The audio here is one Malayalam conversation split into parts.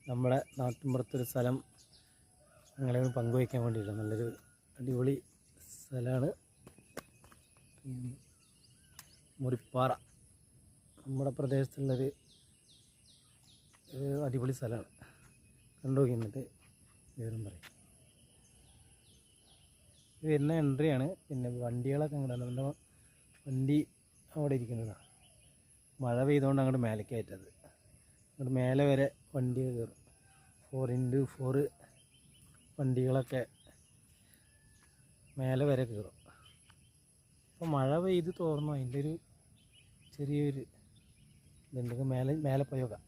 നമ്മുടെ നാട്ടിൻപുറത്തൊരു സ്ഥലം നിങ്ങളെ പങ്കുവയ്ക്കാൻ വേണ്ടിയില്ല. നല്ലൊരു അടിപൊളി സ്ഥലമാണ് മുറിപ്പാറ. നമ്മുടെ പ്രദേശത്തുള്ളൊരു അടിപൊളി സ്ഥലമാണ്. കണ്ടുപോയി എന്നിട്ട് വിവരം പറയും. ഇത് വരുന്ന എൻട്രിയാണ്. പിന്നെ വണ്ടികളൊക്കെ അങ്ങോട്ടാണ്. നമ്മുടെ വണ്ടി അവിടെ ഇരിക്കുന്നതാണ്. മഴ പെയ്തുകൊണ്ട് അങ്ങോട്ട് മേലേക്ക് കയറ്റത്. അങ്ങോട്ട് മേലെ വരെ വണ്ടി കയറും. 4x4 വണ്ടികളൊക്കെ മേലെ വരെ കയറും. അപ്പോൾ മഴ പെയ്ത് തോർന്നു. അതിൻ്റെ ഒരു ചെറിയൊരു ഇതുണ്ട്. മേലെ പോയോക്കാം.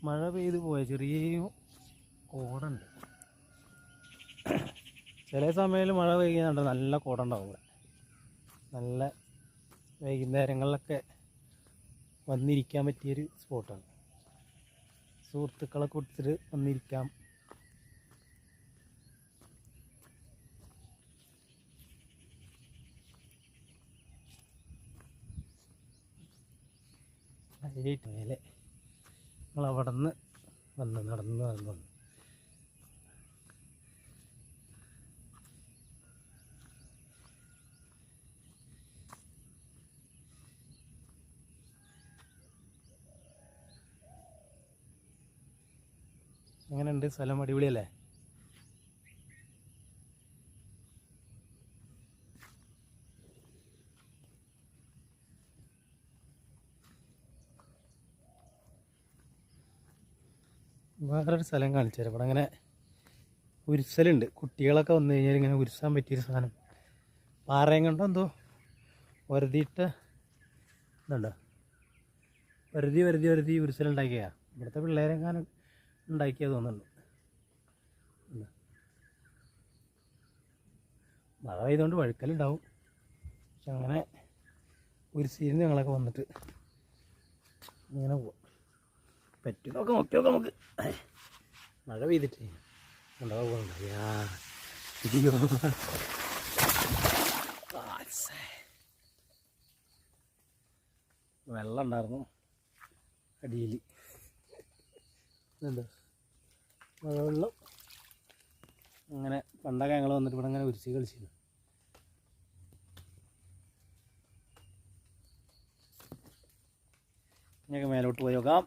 മഴ പെയ്ത് പോയ ചെറിയ കോടുണ്ട്. ചില സമയങ്ങളിൽ മഴ പെയ്യുന്നുണ്ട്, നല്ല കോടുണ്ടാവും ഇവിടെ. നല്ല വൈകുന്നേരങ്ങളിലൊക്കെ വന്നിരിക്കാൻ പറ്റിയൊരു സ്പോട്ടാണ്. സുഹൃത്തുക്കളെ കൊടുത്തിട്ട് വന്നിരിക്കാം. മേലെ നമ്മളവിടെ നിന്ന് നടന്നു വന്നു. എങ്ങനെയുണ്ട് സ്ഥലം? അടിപൊളിയല്ലേ? വേറൊരു സ്ഥലം കാണിച്ചു തരാം. ഇവിടെ അങ്ങനെ ഉരുസലുണ്ട്. കുട്ടികളൊക്കെ വന്നു കഴിഞ്ഞാൽ ഇങ്ങനെ ഉരുസാൻ പറ്റിയൊരു സാധനം. പാറയും കൊണ്ടോ എന്തോ വരുതിയിട്ട് ഇതുണ്ടോ, വരുതി ഉരുസലുണ്ടാക്കിയാ. ഇവിടുത്തെ പിള്ളേരെങ്ങാനും ഉണ്ടാക്കിയാൽ തോന്നുന്നുണ്ട്. മഴ പെയ്തുകൊണ്ട് വഴുക്കലുണ്ടാവും. പക്ഷെ അങ്ങനെ ഉരുസിന്ന് ഞങ്ങളൊക്കെ വന്നിട്ട് ഇങ്ങനെ പോവാം. പറ്റുന്നൊക്കെ നോക്കാം നമുക്ക്. മഴ പെയ്തിട്ട് ഉണ്ടാവുന്നുണ്ട്. വെള്ളം ഉണ്ടായിരുന്നു അടിയിൽ. എന്താ മഴവെള്ളം അങ്ങനെ. പണ്ടൊക്കെ ഞങ്ങൾ വന്നിട്ട് ഇവിടെ അങ്ങനെ ഉരുസി കളിച്ചിരുന്നു. ഇങ്ങനെയൊക്കെ മേലോട്ട് പോയി നോക്കാം.